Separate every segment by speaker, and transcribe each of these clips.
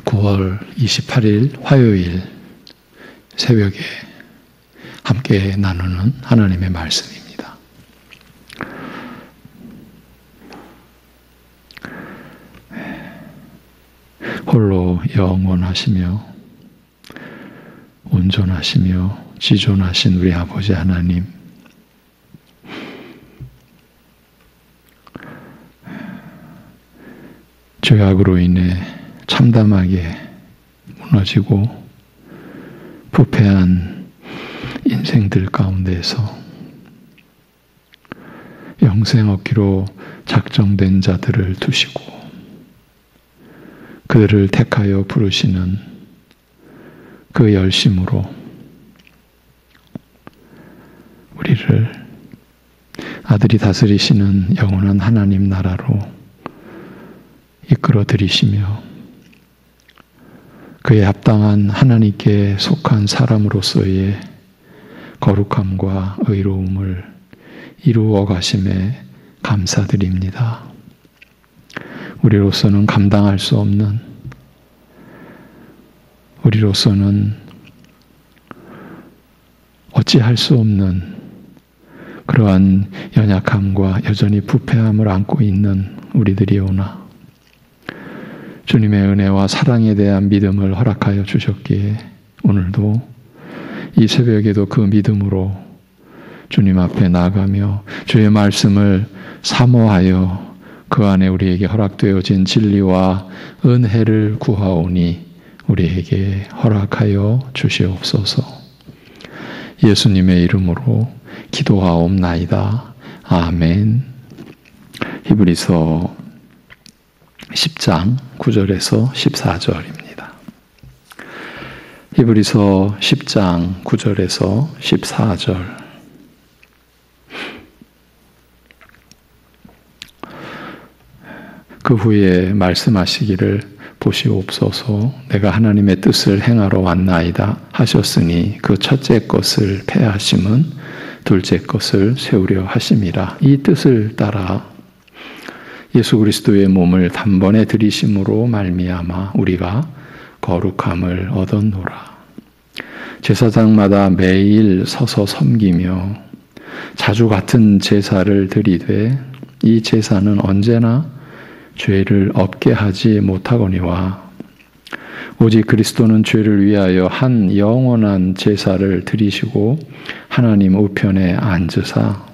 Speaker 1: 9월 28일 화요일 새벽에 함께 나누는 하나님의 말씀입니다. 홀로 영원하시며 온전하시며 지존하신 우리 아버지 하나님, 죄악으로 인해 참담하게 무너지고 부패한 인생들 가운데에서 영생 얻기로 작정된 자들을 두시고 그들을 택하여 부르시는 그 열심으로 우리를 아들이 다스리시는 영원한 하나님 나라로 이끌어 들이시며 그에 합당한 하나님께 속한 사람으로서의 거룩함과 의로움을 이루어 가심에 감사드립니다. 우리로서는 감당할 수 없는, 우리로서는 어찌할 수 없는 그러한 연약함과 여전히 부패함을 안고 있는 우리들이오나 주님의 은혜와 사랑에 대한 믿음을 허락하여 주셨기에 오늘도 이 새벽에도 그 믿음으로 주님 앞에 나가며 주의 말씀을 사모하여 그 안에 우리에게 허락되어진 진리와 은혜를 구하오니 우리에게 허락하여 주시옵소서. 예수님의 이름으로 기도하옵나이다. 아멘. 히브리서 10장 9절에서 14절입니다. 히브리서 10장 9절에서 14절. 그 후에 말씀하시기를 보시옵소서. 내가 하나님의 뜻을 행하러 왔나이다 하셨으니 그 첫째 것을 폐하심은 둘째 것을 세우려 하심이라. 이 뜻을 따라 예수 그리스도의 몸을 단번에 들이심으로 말미암아 우리가 거룩함을 얻었노라. 제사장마다 매일 서서 섬기며 자주 같은 제사를 드리되 이 제사는 언제나 죄를 없게 하지 못하거니와 오직 그리스도는 죄를 위하여 한 영원한 제사를 드리시고 하나님 우편에 앉으사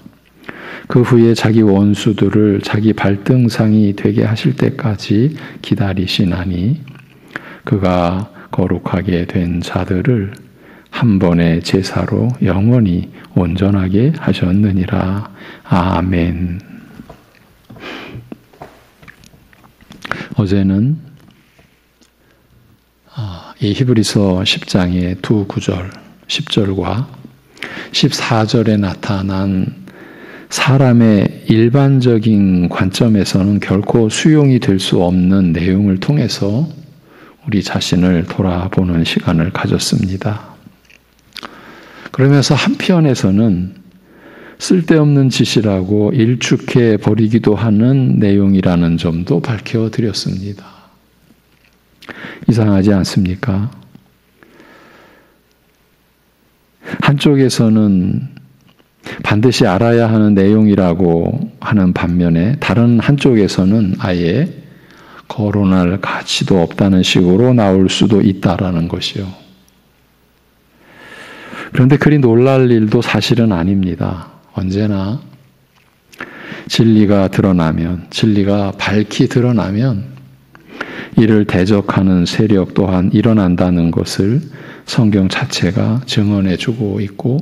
Speaker 1: 그 후에 자기 원수들을 자기 발등상이 되게 하실 때까지 기다리시나니 그가 거룩하게 된 자들을 한 번의 제사로 영원히 온전하게 하셨느니라. 아멘. 어제는 이 히브리서 10장의 두 구절 10절과 14절에 나타난 사람의 일반적인 관점에서는 결코 수용이 될 수 없는 내용을 통해서 우리 자신을 돌아보는 시간을 가졌습니다. 그러면서 한편에서는 쓸데없는 짓이라고 일축해 버리기도 하는 내용이라는 점도 밝혀드렸습니다. 이상하지 않습니까? 한쪽에서는 반드시 알아야 하는 내용이라고 하는 반면에 다른 한쪽에서는 아예 거론할 가치도 없다는 식으로 나올 수도 있다라는 것이요. 그런데 그리 놀랄 일도 사실은 아닙니다. 언제나 진리가 드러나면, 진리가 밝히 드러나면 이를 대적하는 세력 또한 일어난다는 것을 성경 자체가 증언해 주고 있고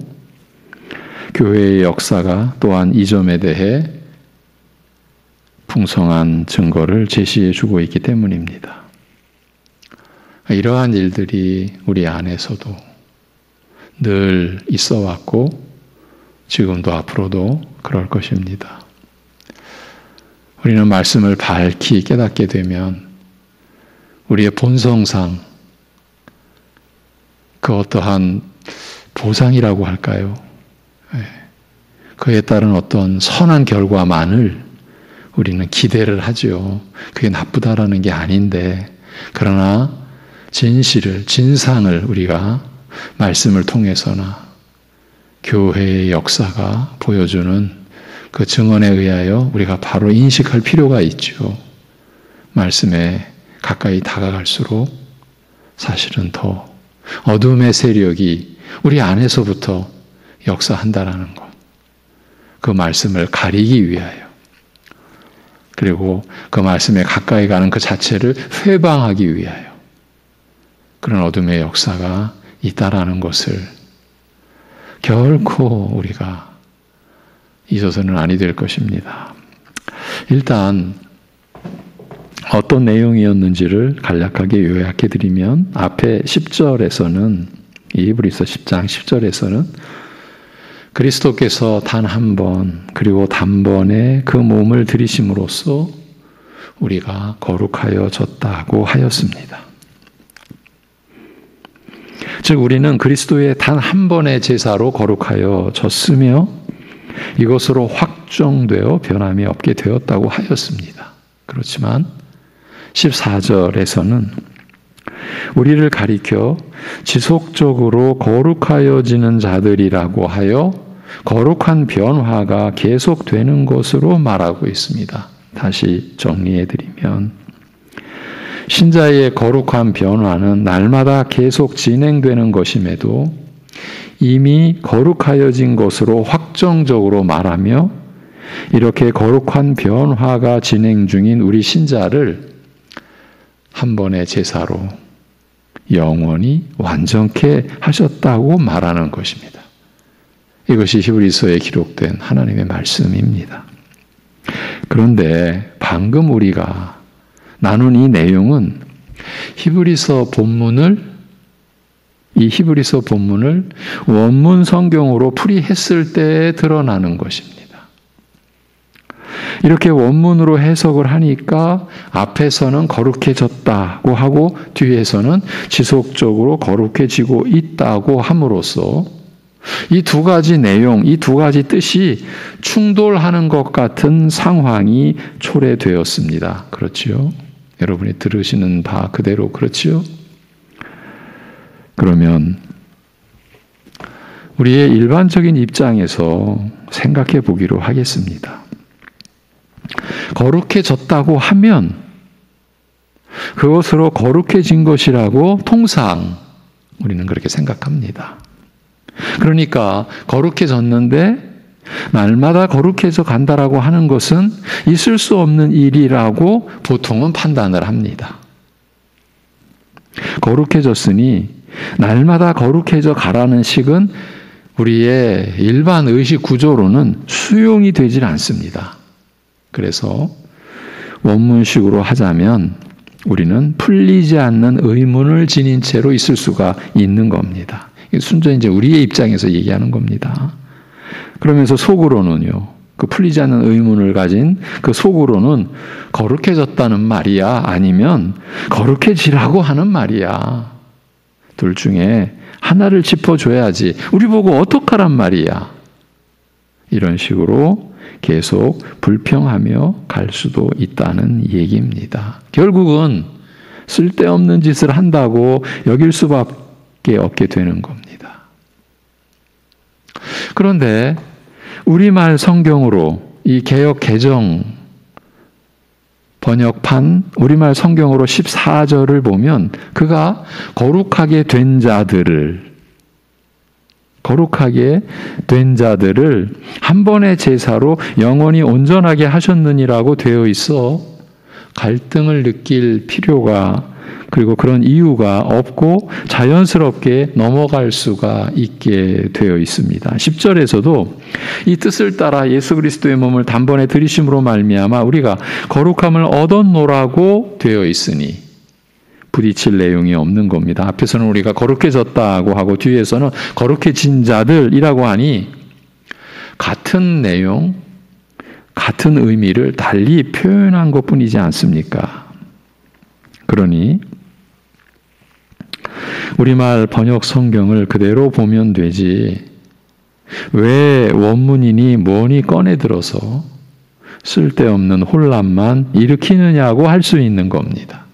Speaker 1: 교회의 역사가 또한 이 점에 대해 풍성한 증거를 제시해 주고 있기 때문입니다. 이러한 일들이 우리 안에서도 늘 있어 왔고 지금도 앞으로도 그럴 것입니다. 우리는 말씀을 밝히 깨닫게 되면 우리의 본성상 그 어떠한 보상이라고 할까요? 그에 따른 어떤 선한 결과만을 우리는 기대를 하죠. 그게 나쁘다라는 게 아닌데, 그러나 진실을, 진상을 우리가 말씀을 통해서나 교회의 역사가 보여주는 그 증언에 의하여 우리가 바로 인식할 필요가 있죠. 말씀에 가까이 다가갈수록 사실은 더 어둠의 세력이 우리 안에서부터 역사한다라는 것. 그 말씀을 가리기 위하여. 그리고 그 말씀에 가까이 가는 그 자체를 회방하기 위하여. 그런 어둠의 역사가 있다라는 것을 결코 우리가 잊어서는 아니 될 것입니다. 일단 어떤 내용이었는지를 간략하게 요약해 드리면 앞에 10절에서는 이 히브리서 10장 10절에서는 그리스도께서 단 한 번 그리고 단번에 그 몸을 들이심으로써 우리가 거룩하여졌다고 하였습니다. 즉 우리는 그리스도의 단 한 번의 제사로 거룩하여졌으며 이것으로 확정되어 변함이 없게 되었다고 하였습니다. 그렇지만 14절에서는 우리를 가리켜 지속적으로 거룩하여지는 자들이라고 하여 거룩한 변화가 계속되는 것으로 말하고 있습니다. 다시 정리해드리면 신자의 거룩한 변화는 날마다 계속 진행되는 것임에도 이미 거룩하여진 것으로 확정적으로 말하며 이렇게 거룩한 변화가 진행 중인 우리 신자를 한 번의 제사로 영원히 완전케 하셨다고 말하는 것입니다. 이것이 히브리서에 기록된 하나님의 말씀입니다. 그런데 방금 우리가 나눈 이 내용은 이 히브리서 본문을 원문 성경으로 풀이했을 때 드러나는 것입니다. 이렇게 원문으로 해석을 하니까 앞에서는 거룩해졌다고 하고 뒤에서는 지속적으로 거룩해지고 있다고 함으로써 이 두 가지 내용, 이 두 가지 뜻이 충돌하는 것 같은 상황이 초래되었습니다. 그렇지요? 여러분이 들으시는 바 그대로 그렇지요? 그러면 우리의 일반적인 입장에서 생각해 보기로 하겠습니다. 거룩해졌다고 하면 그것으로 거룩해진 것이라고 통상 우리는 그렇게 생각합니다. 그러니까 거룩해졌는데 날마다 거룩해져 간다라고 하는 것은 있을 수 없는 일이라고 보통은 판단을 합니다. 거룩해졌으니 날마다 거룩해져 가라는 식은 우리의 일반 의식 구조로는 수용이 되질 않습니다. 그래서 원문식으로 하자면 우리는 풀리지 않는 의문을 지닌 채로 있을 수가 있는 겁니다. 순전히 이제 우리의 입장에서 얘기하는 겁니다. 그러면서 속으로는요, 그 풀리지 않는 의문을 가진 그 속으로는 거룩해졌다는 말이야? 아니면 거룩해지라고 하는 말이야? 둘 중에 하나를 짚어줘야지. 우리 보고 어떡하란 말이야? 이런 식으로 계속 불평하며 갈 수도 있다는 얘기입니다. 결국은 쓸데없는 짓을 한다고 여길 수밖에 없게 되는 겁니다. 그런데 우리말 성경으로 이 개역 개정 번역판 우리말 성경으로 14절을 보면 그가 거룩하게 된 자들을 한 번의 제사로 영원히 온전하게 하셨느니라고 되어 있어 갈등을 느낄 필요가 그리고 그런 이유가 없고 자연스럽게 넘어갈 수가 있게 되어 있습니다. 10절에서도 이 뜻을 따라 예수 그리스도의 몸을 단번에 들이심으로 말미암아 우리가 거룩함을 얻었노라고 되어 있으니 부딪힐 내용이 없는 겁니다. 앞에서는 우리가 거룩해졌다고 하고 뒤에서는 거룩해진 자들이라고 하니 같은 내용, 같은 의미를 달리 표현한 것뿐이지 않습니까? 그러니 우리말 번역 성경을 그대로 보면 되지 왜 원문이니 뭐니 꺼내 들어서 쓸데없는 혼란만 일으키느냐고 할 수 있는 겁니다.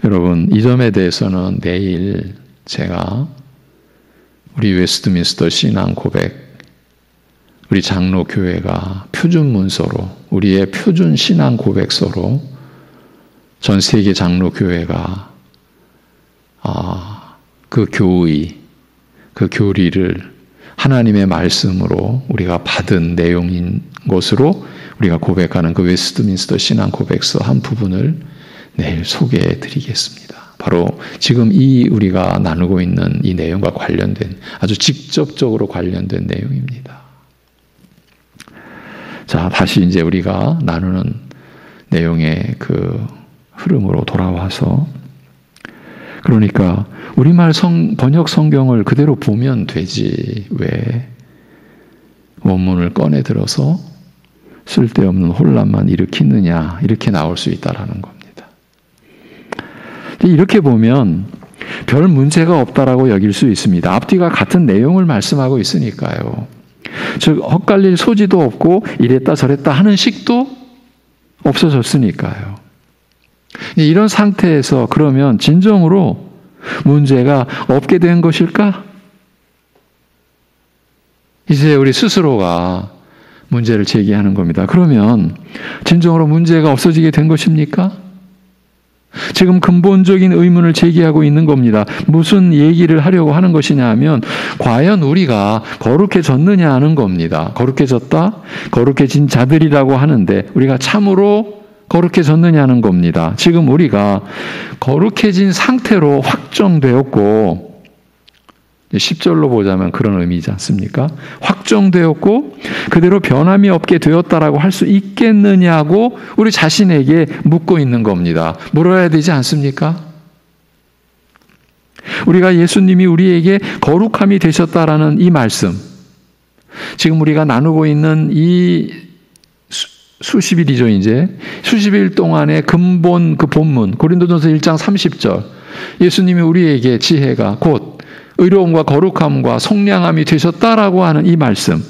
Speaker 1: 여러분, 이 점에 대해서는 내일 제가 우리 웨스트민스터 신앙 고백, 우리 장로교회가 표준 문서로, 우리의 표준 신앙 고백서로 전 세계 장로교회가 그 교의, 그 교리를 하나님의 말씀으로 우리가 받은 내용인 것으로 우리가 고백하는 그 웨스트민스터 신앙 고백서 한 부분을 내일 소개해 드리겠습니다. 바로 지금 우리가 나누고 있는 이 내용과 관련된, 아주 직접적으로 관련된 내용입니다. 자, 다시 이제 우리가 나누는 내용의 그 흐름으로 돌아와서, 그러니까 우리말 번역 성경을 그대로 보면 되지 왜 원문을 꺼내 들어서 쓸데없는 혼란만 일으키느냐, 이렇게 나올 수 있다라는 겁니다. 이렇게 보면 별 문제가 없다라고 여길 수 있습니다. 앞뒤가 같은 내용을 말씀하고 있으니까요. 즉 헛갈릴 소지도 없고 이랬다 저랬다 하는 식도 없어졌으니까요. 이런 상태에서 그러면 진정으로 문제가 없게 된 것일까? 이제 우리 스스로가 문제를 제기하는 겁니다. 그러면 진정으로 문제가 없어지게 된 것입니까? 지금 근본적인 의문을 제기하고 있는 겁니다. 무슨 얘기를 하려고 하는 것이냐 하면 과연 우리가 거룩해졌느냐 하는 겁니다. 거룩해졌다? 거룩해진 자들이라고 하는데 우리가 참으로 거룩해졌느냐는 겁니다. 지금 우리가 거룩해진 상태로 확정되었고, 10절로 보자면 그런 의미이지 않습니까? 확정되었고 그대로 변함이 없게 되었다라고 할 수 있겠느냐고 우리 자신에게 묻고 있는 겁니다. 물어야 되지 않습니까? 우리가 예수님이 우리에게 거룩함이 되셨다라는 이 말씀, 지금 우리가 나누고 있는 이 수십 일이죠. 이제 수십 일 동안의 근본 그 본문 고린도전서 1장 30절, 예수님이 우리에게 지혜가 곧 의로움과 거룩함과 속량함이 되셨다라고 하는 이 말씀,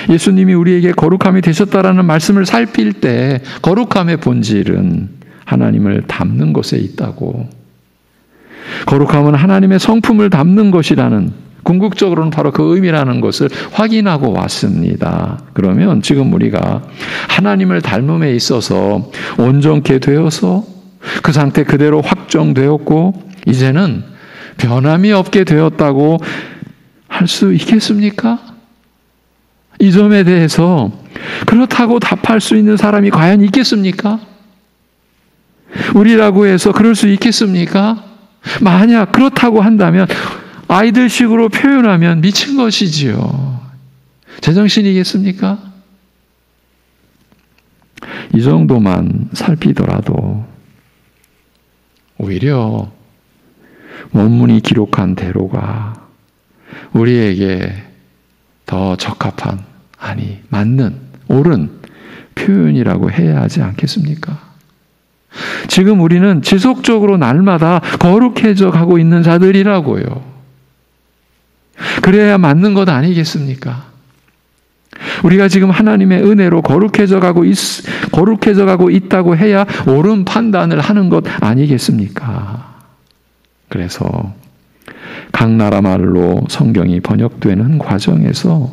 Speaker 1: 예수님이 우리에게 거룩함이 되셨다라는 말씀을 살필 때 거룩함의 본질은 하나님을 닮는 것에 있다고, 거룩함은 하나님의 성품을 담는 것이라는, 궁극적으로는 바로 그 의미라는 것을 확인하고 왔습니다. 그러면 지금 우리가 하나님을 닮음에 있어서 온전케 되어서 그 상태 그대로 확정되었고 이제는 변함이 없게 되었다고 할 수 있겠습니까? 이 점에 대해서 그렇다고 답할 수 있는 사람이 과연 있겠습니까? 우리라고 해서 그럴 수 있겠습니까? 만약 그렇다고 한다면 아이들식으로 표현하면 미친 것이지요. 제정신이겠습니까? 이 정도만 살피더라도 오히려 원문이 기록한 대로가 우리에게 더 적합한, 아니 맞는, 옳은 표현이라고 해야 하지 않겠습니까? 지금 우리는 지속적으로 날마다 거룩해져 가고 있는 자들이라고요. 그래야 맞는 것 아니겠습니까? 우리가 지금 하나님의 은혜로 거룩해져 가고 있다고 해야 옳은 판단을 하는 것 아니겠습니까? 그래서 각 나라 말로 성경이 번역되는 과정에서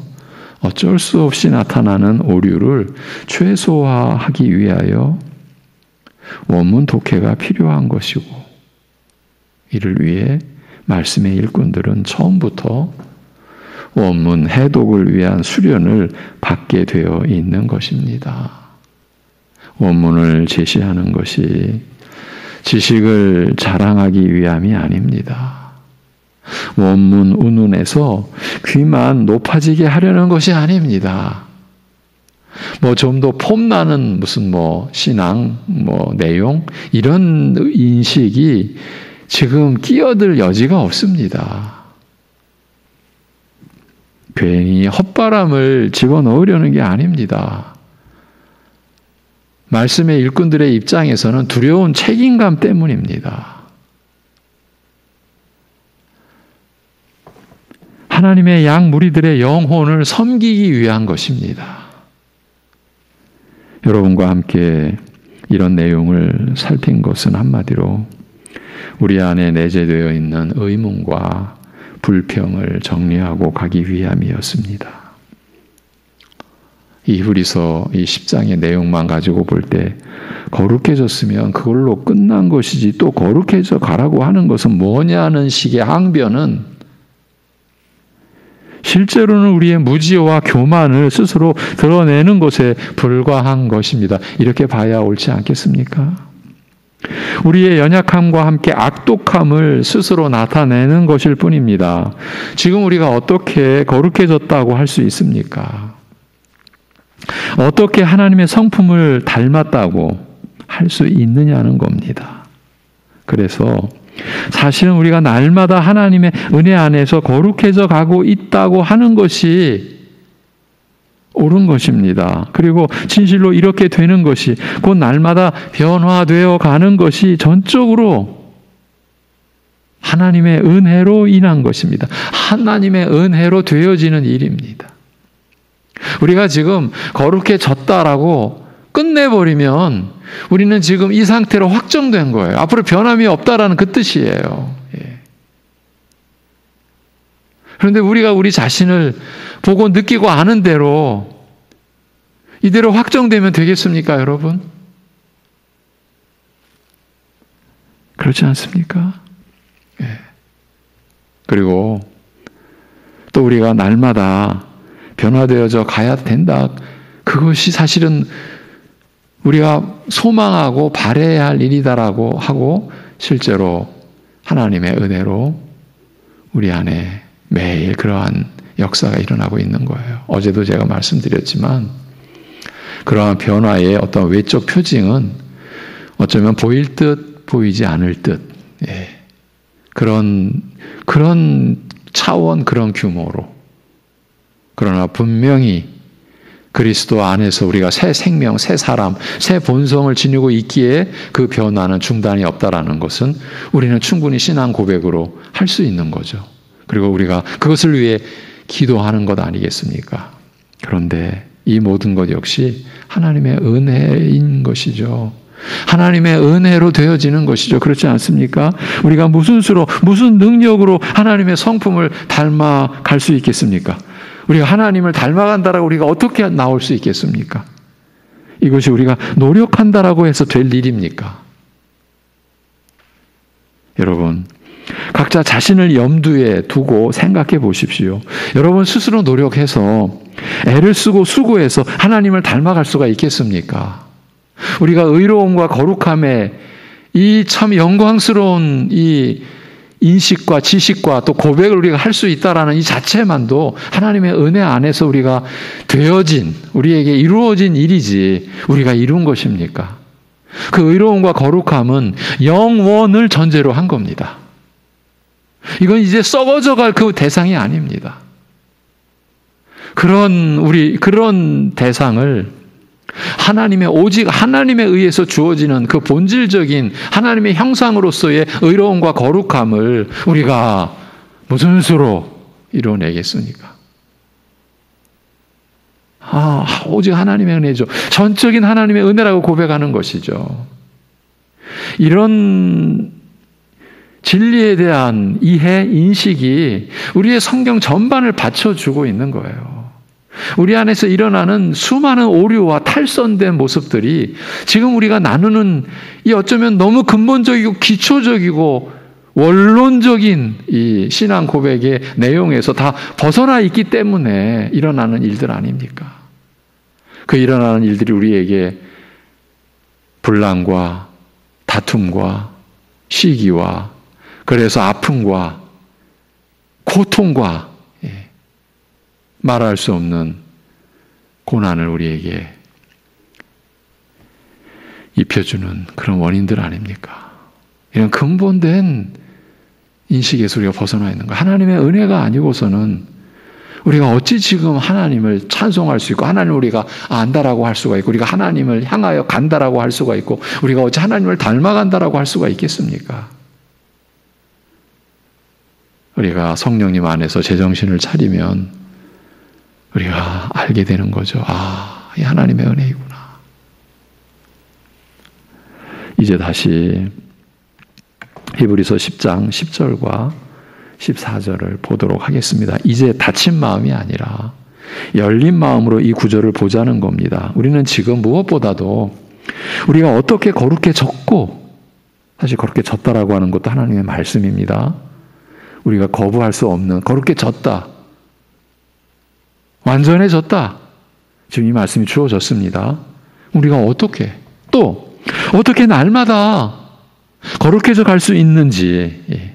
Speaker 1: 어쩔 수 없이 나타나는 오류를 최소화하기 위하여 원문 독해가 필요한 것이고, 이를 위해 말씀의 일꾼들은 처음부터 원문 해독을 위한 수련을 받게 되어 있는 것입니다. 원문을 제시하는 것이 지식을 자랑하기 위함이 아닙니다. 원문 운운에서 귀만 높아지게 하려는 것이 아닙니다. 좀 더 폼나는 무슨 신앙, 내용, 이런 인식이 지금 끼어들 여지가 없습니다. 괜히 헛바람을 집어넣으려는 게 아닙니다. 말씀의 일꾼들의 입장에서는 두려운 책임감 때문입니다. 하나님의 양 무리들의 영혼을 섬기기 위한 것입니다. 여러분과 함께 이런 내용을 살핀 것은 한마디로 우리 안에 내재되어 있는 의문과 불평을 정리하고 가기 위함이었습니다. 이 히브리서 이 10장의 내용만 가지고 볼 때 거룩해졌으면 그걸로 끝난 것이지 또 거룩해져 가라고 하는 것은 뭐냐는 식의 항변은 실제로는 우리의 무지와 교만을 스스로 드러내는 것에 불과한 것입니다. 이렇게 봐야 옳지 않겠습니까? 우리의 연약함과 함께 악독함을 스스로 나타내는 것일 뿐입니다. 지금 우리가 어떻게 거룩해졌다고 할 수 있습니까? 어떻게 하나님의 성품을 닮았다고 할 수 있느냐는 겁니다. 그래서 사실은 우리가 날마다 하나님의 은혜 안에서 거룩해져 가고 있다고 하는 것이 옳은 것입니다. 그리고 진실로 이렇게 되는 것이 곧 날마다 변화되어 가는 것이 전적으로 하나님의 은혜로 인한 것입니다. 하나님의 은혜로 되어지는 일입니다. 우리가 지금 거룩해졌다라고 끝내버리면 우리는 지금 이 상태로 확정된 거예요. 앞으로 변함이 없다라는 그 뜻이에요. 그런데 우리가 우리 자신을 보고 느끼고 아는 대로 이대로 확정되면 되겠습니까, 여러분? 그렇지 않습니까? 그리고 또 우리가 날마다 변화되어져 가야 된다. 그것이 사실은 우리가 소망하고 바라야 할 일이다라고 하고 실제로 하나님의 은혜로 우리 안에 매일 그러한 역사가 일어나고 있는 거예요. 어제도 제가 말씀드렸지만 그러한 변화의 어떤 외적 표징은 어쩌면 보일 듯 보이지 않을 듯 그런 차원 그런 규모로 그러나 분명히 그리스도 안에서 우리가 새 생명, 새 사람, 새 본성을 지니고 있기에 그 변화는 중단이 없다라는 것은 우리는 충분히 신앙 고백으로 할 수 있는 거죠. 그리고 우리가 그것을 위해 기도하는 것 아니겠습니까? 그런데 이 모든 것 역시 하나님의 은혜인 것이죠. 하나님의 은혜로 되어지는 것이죠. 그렇지 않습니까? 우리가 무슨 수로, 무슨 능력으로 하나님의 성품을 닮아갈 수 있겠습니까? 우리가 하나님을 닮아간다라고 우리가 어떻게 나올 수 있겠습니까? 이것이 우리가 노력한다라고 해서 될 일입니까? 여러분, 각자 자신을 염두에 두고 생각해 보십시오. 여러분 스스로 노력해서 애를 쓰고 수고해서 하나님을 닮아갈 수가 있겠습니까? 우리가 의로움과 거룩함에 이 참 영광스러운 이 인식과 지식과 또 고백을 우리가 할 수 있다라는 이 자체만도 하나님의 은혜 안에서 우리가 되어진, 우리에게 이루어진 일이지 우리가 이룬 것입니까? 그 의로움과 거룩함은 영원을 전제로 한 겁니다. 이건 이제 썩어져 갈 그 대상이 아닙니다. 그런 대상을 오직 하나님에 의해서 주어지는 그 본질적인 하나님의 형상으로서의 의로움과 거룩함을 우리가 무슨 수로 이뤄내겠습니까? 오직 하나님의 은혜죠. 전적인 하나님의 은혜라고 고백하는 것이죠. 이런 진리에 대한 이해, 인식이 우리의 성경 전반을 받쳐주고 있는 거예요. 우리 안에서 일어나는 수많은 오류와 탈선된 모습들이 지금 우리가 나누는 이 어쩌면 너무 근본적이고 기초적이고 원론적인 이 신앙 고백의 내용에서 다 벗어나 있기 때문에 일어나는 일들 아닙니까? 그 일어나는 일들이 우리에게 분란과 다툼과 시기와 그래서 아픔과 고통과 말할 수 없는 고난을 우리에게 입혀주는 그런 원인들 아닙니까? 이런 근본된 인식에서 우리가 벗어나 있는 거예요. 하나님의 은혜가 아니고서는 우리가 어찌 지금 하나님을 찬송할 수 있고 하나님을 우리가 안다라고 할 수가 있고 우리가 하나님을 향하여 간다라고 할 수가 있고 우리가 어찌 하나님을 닮아간다라고 할 수가 있겠습니까? 우리가 성령님 안에서 제정신을 차리면 우리가 알게 되는 거죠. 이 하나님의 은혜이구나. 이제 다시 히브리서 10장 10절과 14절을 보도록 하겠습니다. 이제 닫힌 마음이 아니라 열린 마음으로 이 구절을 보자는 겁니다. 우리는 지금 무엇보다도 우리가 어떻게 거룩해졌고, 사실 거룩해졌다라고 하는 것도 하나님의 말씀입니다. 우리가 거부할 수 없는 거룩해졌다, 완전해졌다, 지금 이 말씀이 주어졌습니다. 우리가 어떻게 날마다 거룩해져 갈 수 있는지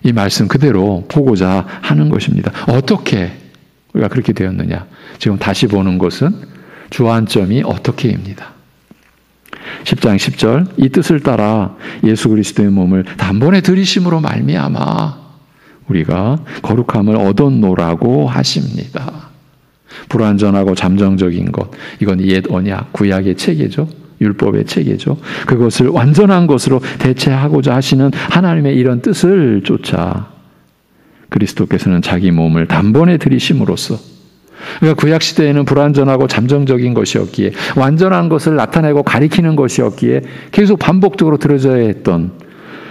Speaker 1: 이 말씀 그대로 보고자 하는 것입니다. 어떻게 우리가 그렇게 되었느냐? 지금 다시 보는 것은 주안점이 어떻게입니다. 10장 10절, 이 뜻을 따라 예수 그리스도의 몸을 단번에 들이심으로 말미암아 우리가 거룩함을 얻었노라고 하십니다. 불완전하고 잠정적인 것, 이건 옛 언약, 구약의 체계죠. 율법의 체계죠. 그것을 완전한 것으로 대체하고자 하시는 하나님의 이런 뜻을 쫓아 그리스도께서는 자기 몸을 단번에 들이심으로써, 그러니까 구약 시대에는 불완전하고 잠정적인 것이었기에, 완전한 것을 나타내고 가리키는 것이었기에 계속 반복적으로 들어져야 했던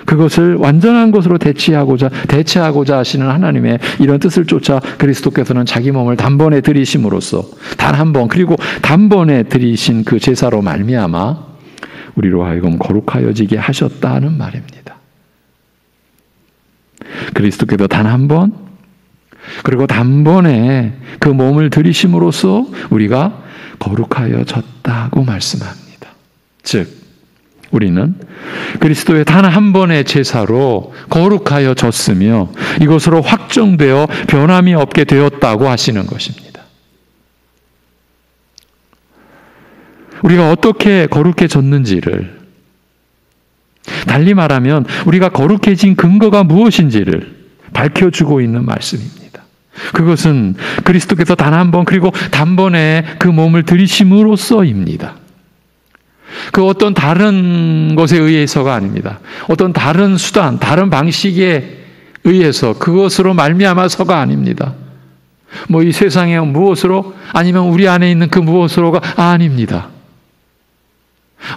Speaker 1: 그것을 완전한 것으로 대체하고자 하시는 하나님의 이런 뜻을 쫓아 그리스도께서는 자기 몸을 단번에 들이심으로써, 단 한 번, 그리고 단번에 들이신 그 제사로 말미암아 우리로 하여금 거룩하여지게 하셨다는 말입니다. 그리스도께서 단 한 번, 그리고 단번에 그 몸을 들이심으로써 우리가 거룩하여졌다고 말씀합니다. 즉, 우리는 그리스도의 단 한 번의 제사로 거룩하여졌으며 이것으로 확정되어 변함이 없게 되었다고 하시는 것입니다. 우리가 어떻게 거룩해졌는지를, 달리 말하면 우리가 거룩해진 근거가 무엇인지를 밝혀주고 있는 말씀입니다. 그것은 그리스도께서 단 한 번, 그리고 단번에 그 몸을 들이심으로써입니다. 그 어떤 다른 것에 의해서가 아닙니다. 어떤 다른 수단, 다른 방식에 의해서, 그것으로 말미암아서가 아닙니다. 뭐 이 세상의 무엇으로, 아니면 우리 안에 있는 그 무엇으로가 아닙니다.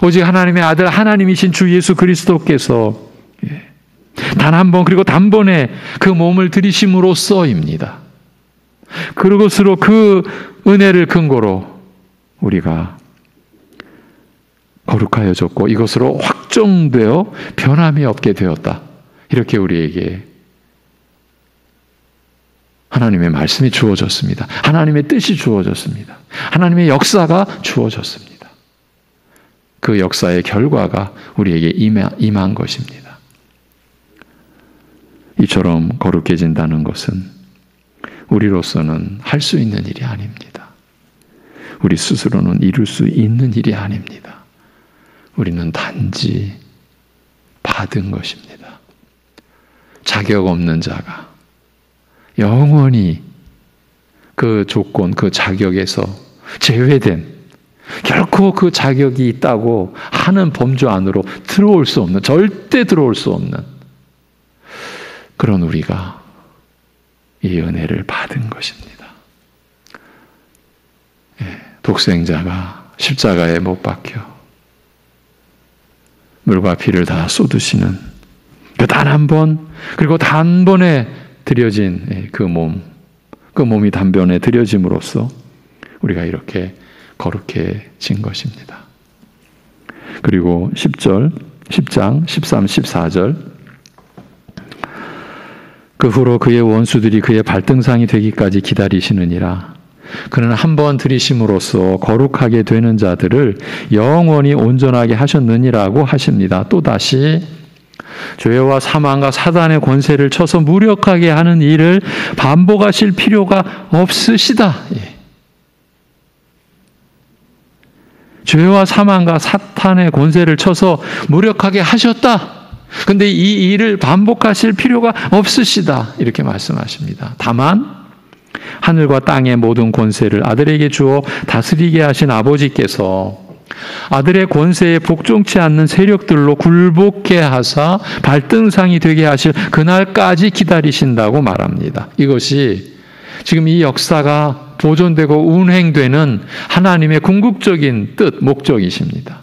Speaker 1: 오직 하나님의 아들, 하나님이신 주 예수 그리스도께서 단 한 번, 그리고 단번에 그 몸을 들이심으로써입니다. 그것으로, 그 은혜를 근거로 우리가 거룩하여졌고 이것으로 확정되어 변함이 없게 되었다. 이렇게 우리에게 하나님의 말씀이 주어졌습니다. 하나님의 뜻이 주어졌습니다. 하나님의 역사가 주어졌습니다. 그 역사의 결과가 우리에게 임한 것입니다. 이처럼 거룩해진다는 것은 우리로서는 할 수 있는 일이 아닙니다. 우리 스스로는 이룰 수 있는 일이 아닙니다. 우리는 단지 받은 것입니다. 자격 없는 자가 영원히 그 조건, 그 자격에서 제외된, 결코 그 자격이 있다고 하는 범주 안으로 들어올 수 없는, 절대 들어올 수 없는 그런 우리가 이 은혜를 받은 것입니다. 독생자가 십자가에 못 박혀 물과 피를 다 쏟으시는 그 단 한 번, 그리고 단번에 드려진 그 몸이 단번에 드려짐으로써 우리가 이렇게 거룩해진 것입니다. 그리고 10장 13, 14절, 그 후로 그의 원수들이 그의 발등상이 되기까지 기다리시느니라. 그는 한 번 들이심으로써 거룩하게 되는 자들을 영원히 온전하게 하셨느니라고 하십니다. 또다시 죄와 사망과 사단의 권세를 쳐서 무력하게 하는 일을 반복하실 필요가 없으시다. 죄와 사망과 사탄의 권세를 쳐서 무력하게 하셨다. 그런데 이 일을 반복하실 필요가 없으시다. 이렇게 말씀하십니다. 다만 하늘과 땅의 모든 권세를 아들에게 주어 다스리게 하신 아버지께서 아들의 권세에 복종치 않는 세력들로 굴복해 하사 발등상이 되게 하실 그날까지 기다리신다고 말합니다. 이것이 지금 이 역사가 보존되고 운행되는 하나님의 궁극적인 뜻, 목적이십니다.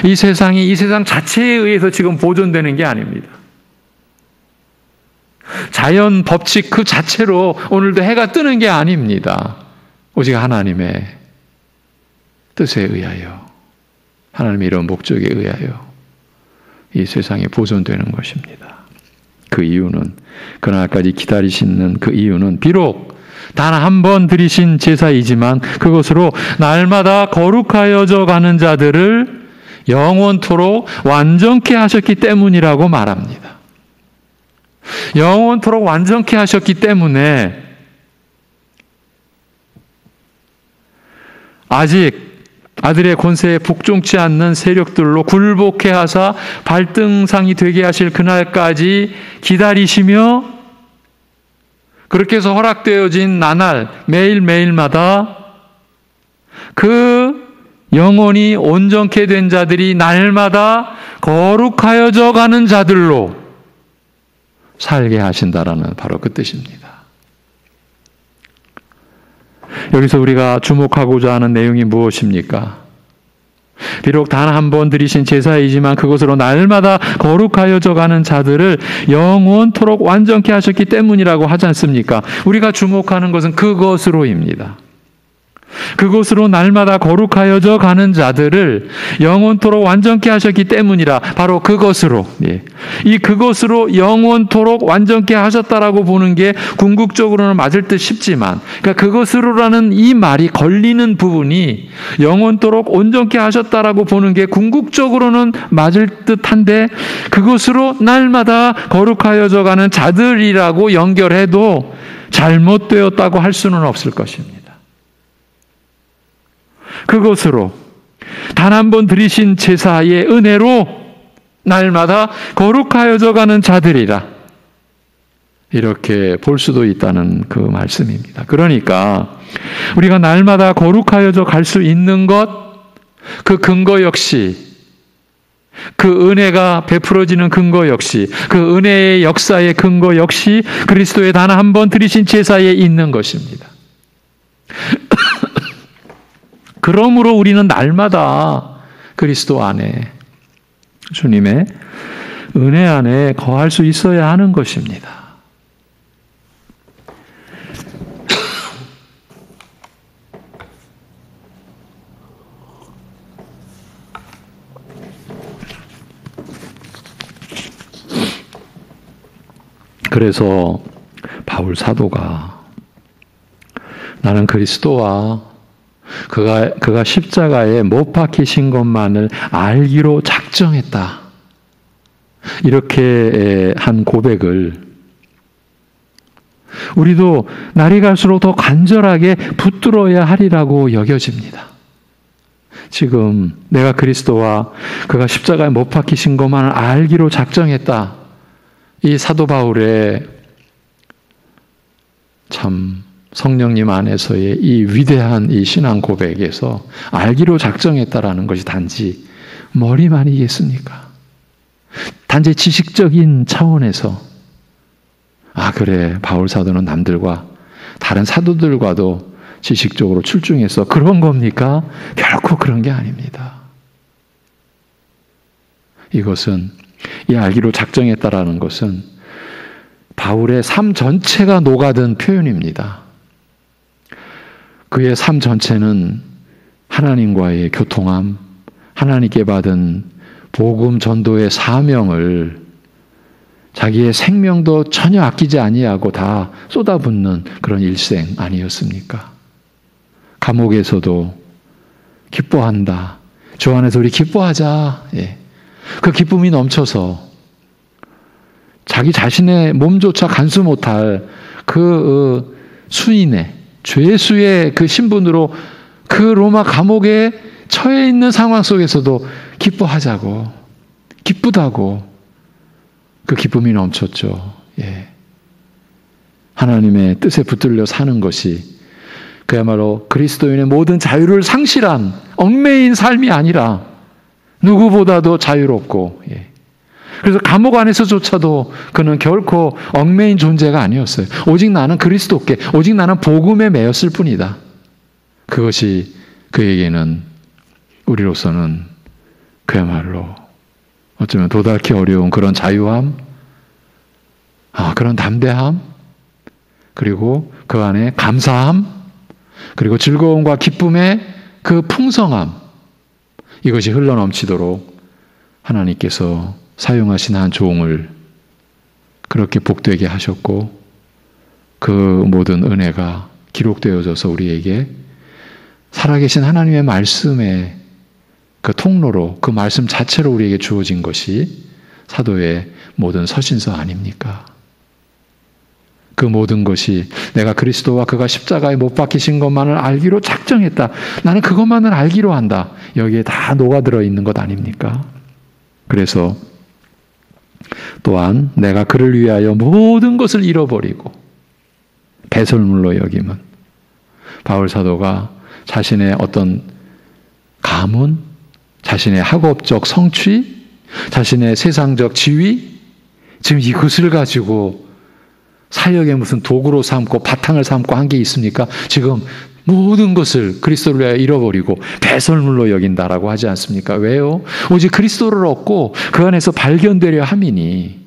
Speaker 1: 이 세상이 이 세상 자체에 의해서 지금 보존되는 게 아닙니다. 자연 법칙 그 자체로 오늘도 해가 뜨는 게 아닙니다. 오직 하나님의 뜻에 의하여, 하나님의 이런 목적에 의하여 이 세상이 보존되는 것입니다. 그 이유는, 그날까지 기다리시는 그 이유는 비록 단 한 번 드리신 제사이지만 그것으로 날마다 거룩하여져 가는 자들을 영원토록 완전케 하셨기 때문이라고 말합니다. 영원토록 완전케 하셨기 때문에 아직 아들의 권세에 복종치 않는 세력들로 굴복해 하사 발등상이 되게 하실 그날까지 기다리시며, 그렇게 해서 허락되어진 나날 매일매일마다 그 영혼이 온전케 된 자들이 날마다 거룩하여져 가는 자들로 살게 하신다라는 바로 그 뜻입니다. 여기서 우리가 주목하고자 하는 내용이 무엇입니까? 비록 단 한 번 드리신 제사이지만 그것으로 날마다 거룩하여져 가는 자들을 영원토록 완전케 하셨기 때문이라고 하지 않습니까? 우리가 주목하는 것은 그것으로입니다. 그것으로 날마다 거룩하여져 가는 자들을 영원토록 완전케 하셨기 때문이라, 바로 그것으로, 이 그것으로 영원토록 완전케 하셨다라고 보는 게 궁극적으로는 맞을 듯 싶지만, 그러니까 그것으로라는 이 말이 걸리는 부분이 영원토록 온전케 하셨다라고 보는 게 궁극적으로는 맞을 듯한데, 그것으로 날마다 거룩하여져 가는 자들이라고 연결해도 잘못되었다고 할 수는 없을 것입니다. 그것으로 단 한 번 드리신 제사의 은혜로 날마다 거룩하여져 가는 자들이라, 이렇게 볼 수도 있다는 그 말씀입니다. 그러니까 우리가 날마다 거룩하여져 갈 수 있는 것, 그 근거 역시, 그 은혜가 베풀어지는 근거 역시, 그 은혜의 역사의 근거 역시 그리스도의 단 한 번 드리신 제사에 있는 것입니다. 그러므로 우리는 날마다 그리스도 안에, 주님의 은혜 안에 거할 수 있어야 하는 것입니다. 그래서 바울 사도가 나는 그리스도와 그가 십자가에 못 박히신 것만을 알기로 작정했다, 이렇게 한 고백을 우리도 날이 갈수록 더 간절하게 붙들어야 하리라고 여겨집니다. 지금 내가 그리스도와 그가 십자가에 못 박히신 것만을 알기로 작정했다, 이 사도 바울의 참 성령님 안에서의 이 위대한 이 신앙 고백에서 알기로 작정했다라는 것이 단지 머리만이겠습니까? 단지 지식적인 차원에서, 아 그래, 바울 사도는 남들과 다른 사도들과도 지식적으로 출중해서 그런 겁니까? 결코 그런 게 아닙니다. 이것은, 이 알기로 작정했다라는 것은 바울의 삶 전체가 녹아든 표현입니다. 그의 삶 전체는 하나님과의 교통함, 하나님께 받은 복음 전도의 사명을 자기의 생명도 전혀 아끼지 아니하고 다 쏟아붓는 그런 일생 아니었습니까? 감옥에서도 기뻐한다, 주 안에서 우리 기뻐하자, 그 기쁨이 넘쳐서 자기 자신의 몸조차 간수 못할 그 수인의, 죄수의 그 신분으로 그 로마 감옥에 처해 있는 상황 속에서도 기뻐하자고, 기쁘다고, 그 기쁨이 넘쳤죠. 하나님의 뜻에 붙들려 사는 것이 그야말로 그리스도인의 모든 자유를 상실한 얽매인 삶이 아니라 누구보다도 자유롭고, 그래서 감옥 안에서조차도 그는 결코 얽매인 존재가 아니었어요. 오직 나는 그리스도께, 오직 나는 복음에 매였을 뿐이다. 그것이 그에게는, 우리로서는 그야말로 어쩌면 도달하기 어려운 그런 자유함, 그런 담대함, 그리고 그 안에 감사함, 그리고 즐거움과 기쁨의 그 풍성함, 이것이 흘러넘치도록 하나님께서 사용하신 한 종을 그렇게 복되게 하셨고, 그 모든 은혜가 기록되어져서 우리에게 살아계신 하나님의 말씀의 그 통로로, 그 말씀 자체로 우리에게 주어진 것이 사도의 모든 서신서 아닙니까? 그 모든 것이 내가 그리스도와 그가 십자가에 못 박히신 것만을 알기로 작정했다. 나는 그것만을 알기로 한다. 여기에 다 녹아들어 있는 것 아닙니까? 그래서 또한 내가 그를 위하여 모든 것을 잃어버리고 배설물로 여김은, 바울 사도가 자신의 어떤 가문, 자신의 학업적 성취, 자신의 세상적 지위, 지금 이것을 가지고 사역의 무슨 도구로 삼고 바탕을 삼고 한 게 있습니까? 지금 모든 것을 그리스도를 위하여 잃어버리고 배설물로 여긴다라고 하지 않습니까? 왜요? 오직 그리스도를 얻고 그 안에서 발견되려 함이니.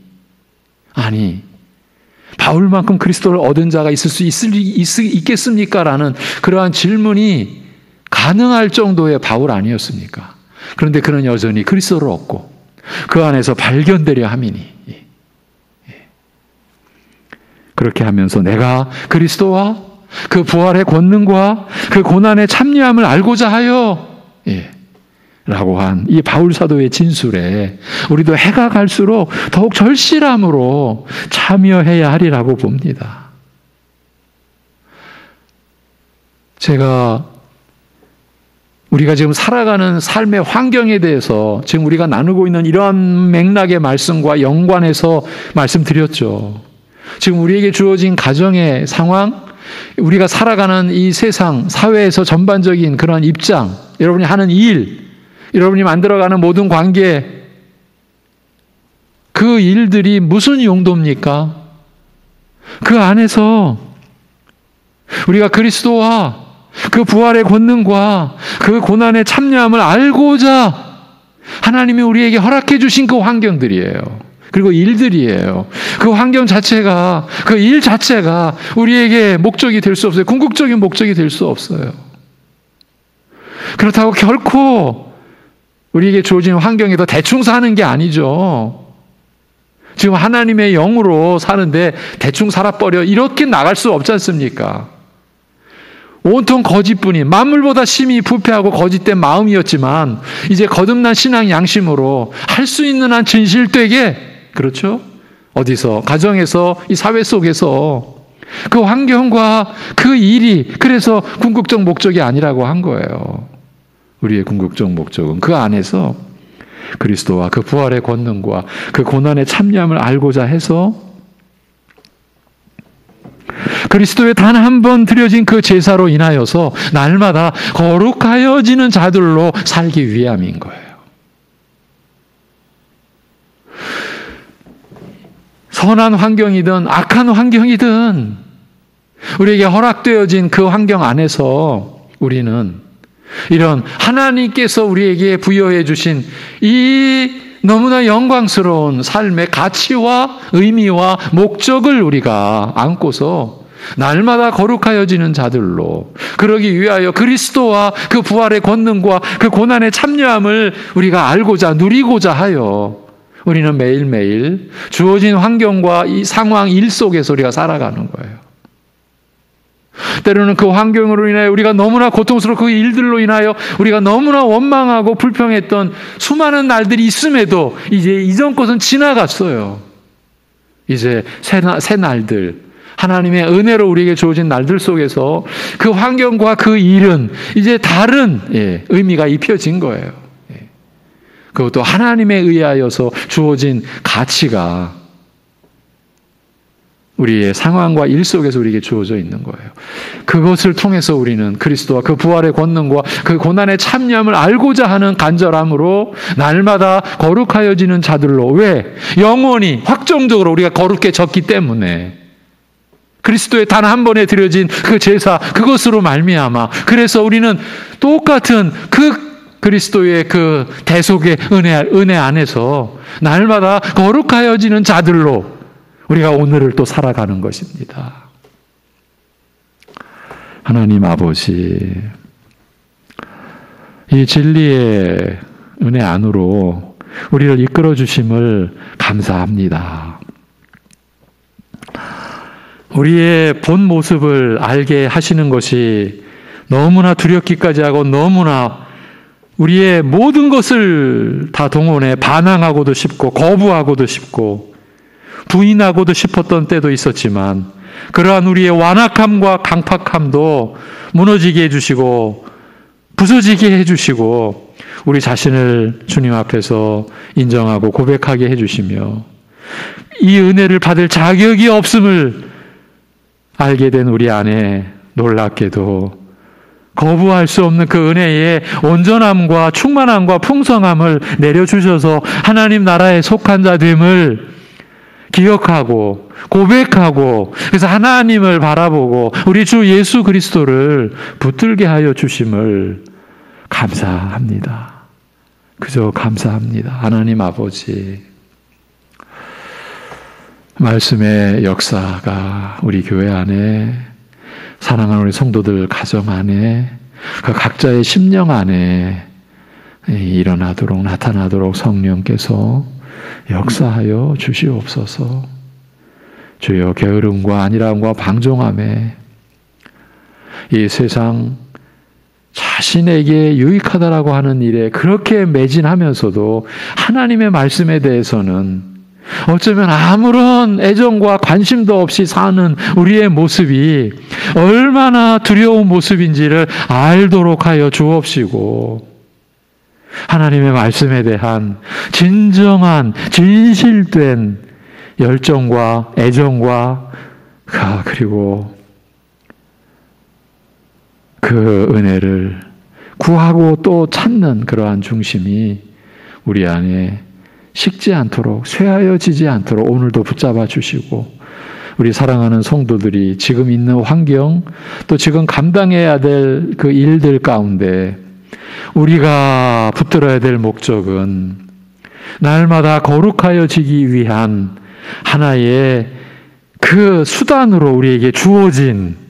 Speaker 1: 아니, 바울만큼 그리스도를 얻은 자가 있겠습니까? 라는 그러한 질문이 가능할 정도의 바울 아니었습니까? 그런데 그는 여전히 그리스도를 얻고 그 안에서 발견되려 함이니. 그렇게 하면서 내가 그리스도와 그 부활의 권능과 그 고난의 참여함을 알고자 하여, 라고 한 이 바울 사도의 진술에 우리도 해가 갈수록 더욱 절실함으로 참여해야 하리라고 봅니다. 우리가 지금 살아가는 삶의 환경에 대해서 지금 우리가 나누고 있는 이러한 맥락의 말씀과 연관해서 말씀드렸죠. 지금 우리에게 주어진 가정의 상황, 우리가 살아가는 이 세상, 사회에서 전반적인 그런 입장, 여러분이 하는 일, 여러분이 만들어가는 모든 관계, 그 일들이 무슨 용도입니까? 그 안에서 우리가 그리스도와 그 부활의 권능과 그 고난의 참여함을 알고자 하나님이 우리에게 허락해 주신 그 환경들이에요. 그리고 일들이에요. 그 환경 자체가, 그 일 자체가 우리에게 목적이 될 수 없어요. 궁극적인 목적이 될 수 없어요. 그렇다고 결코 우리에게 주어진 환경에서 대충 사는 게 아니죠. 지금 하나님의 영으로 사는데 대충 살아버려 이렇게 나갈 수 없지 않습니까? 온통 거짓뿐인, 만물보다 심히 부패하고 거짓된 마음이었지만 이제 거듭난 신앙 양심으로 할 수 있는 한 진실되게, 그렇죠? 어디서, 가정에서, 이 사회 속에서 그 환경과 그 일이 그래서 궁극적 목적이 아니라고 한 거예요. 우리의 궁극적 목적은 그 안에서 그리스도와 그 부활의 권능과 그 고난의 참여함을 알고자 해서 그리스도의 단 한 번 드려진 그 제사로 인하여서 날마다 거룩하여지는 자들로 살기 위함인 거예요. 선한 환경이든 악한 환경이든 우리에게 허락되어진 그 환경 안에서 우리는 이런 하나님께서 우리에게 부여해 주신 이 너무나 영광스러운 삶의 가치와 의미와 목적을 우리가 안고서 날마다 거룩하여지는 자들로, 그러기 위하여 그리스도와 그 부활의 권능과 그 고난의 참여함을 우리가 알고자 누리고자 하여 우리는 매일매일 주어진 환경과 이 상황 일 속에서 우리가 살아가는 거예요. 때로는 그 환경으로 인하여 우리가 너무나 고통스럽고 그 일들로 인하여 우리가 너무나 원망하고 불평했던 수많은 날들이 있음에도 이제 이전 것은 지나갔어요. 이제 새 날들, 하나님의 은혜로 우리에게 주어진 날들 속에서 그 환경과 그 일은 이제 다른 의미가 입혀진 거예요. 그것도 하나님에 의하여서 주어진 가치가 우리의 상황과 일 속에서 우리에게 주어져 있는 거예요. 그것을 통해서 우리는 그리스도와 그 부활의 권능과 그 고난의 참여함을 알고자 하는 간절함으로 날마다 거룩하여지는 자들로, 왜? 영원히 확정적으로 우리가 거룩해졌기 때문에, 그리스도의 단 한 번에 드려진 그 제사, 그것으로 말미암아 그래서 우리는 똑같은 그 그리스도의 그 대속의 은혜 안에서 날마다 거룩하여지는 자들로 우리가 오늘을 또 살아가는 것입니다. 하나님 아버지, 이 진리의 은혜 안으로 우리를 이끌어 주심을 감사합니다. 우리의 본 모습을 알게 하시는 것이 너무나 두렵기까지 하고 너무나 우리의 모든 것을 다 동원해 반항하고도 싶고 거부하고도 싶고 부인하고도 싶었던 때도 있었지만 그러한 우리의 완악함과 강팍함도 무너지게 해주시고 부서지게 해주시고 우리 자신을 주님 앞에서 인정하고 고백하게 해주시며 이 은혜를 받을 자격이 없음을 알게 된 우리 안에 놀랍게도 거부할 수 없는 그 은혜의 온전함과 충만함과 풍성함을 내려주셔서 하나님 나라에 속한 자됨을 기억하고 고백하고 그래서 하나님을 바라보고 우리 주 예수 그리스도를 붙들게 하여 주심을 감사합니다. 그저 감사합니다. 하나님 아버지, 말씀의 역사가 우리 교회 안에 사랑하는 우리 성도들 가정 안에 그 각자의 심령 안에 일어나도록 나타나도록 성령께서 역사하여 주시옵소서. 주여 게으름과 안일함과 방종함에 이 세상 자신에게 유익하다라고 하는 일에 그렇게 매진하면서도 하나님의 말씀에 대해서는 어쩌면 아무런 애정과 관심도 없이 사는 우리의 모습이 얼마나 두려운 모습인지를 알도록 하여 주옵시고 하나님의 말씀에 대한 진정한 진실된 열정과 애정과 그리고 그 은혜를 구하고 또 찾는 그러한 중심이 우리 안에 식지 않도록 쇠하여지지 않도록 오늘도 붙잡아 주시고 우리 사랑하는 성도들이 지금 있는 환경 또 지금 감당해야 될 그 일들 가운데 우리가 붙들어야 될 목적은 날마다 거룩하여지기 위한 하나의 그 수단으로 우리에게 주어진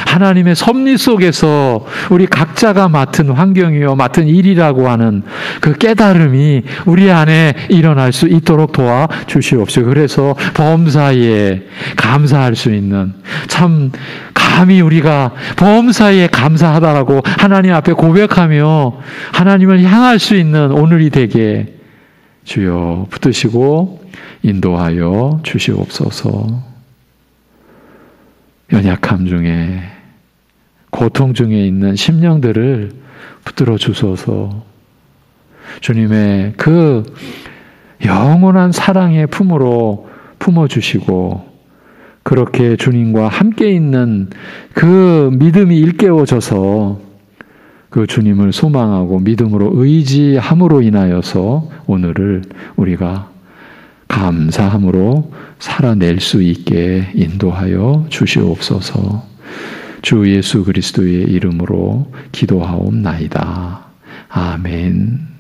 Speaker 1: 하나님의 섭리 속에서 우리 각자가 맡은 환경이요 맡은 일이라고 하는 그 깨달음이 우리 안에 일어날 수 있도록 도와주시옵소서. 그래서 범사에 감사할 수 있는 참 감히 우리가 범사에 감사하다라고 하나님 앞에 고백하며 하나님을 향할 수 있는 오늘이 되게 주여 붙드시고 인도하여 주시옵소서. 연약함 중에 고통 중에 있는 심령들을 붙들어 주소서. 주님의 그 영원한 사랑의 품으로 품어주시고 그렇게 주님과 함께 있는 그 믿음이 일깨워져서 그 주님을 소망하고 믿음으로 의지함으로 인하여서 오늘을 우리가 감사함으로 살아낼 수 있게 인도하여 주시옵소서. 주 예수 그리스도의 이름으로 기도하옵나이다. 아멘.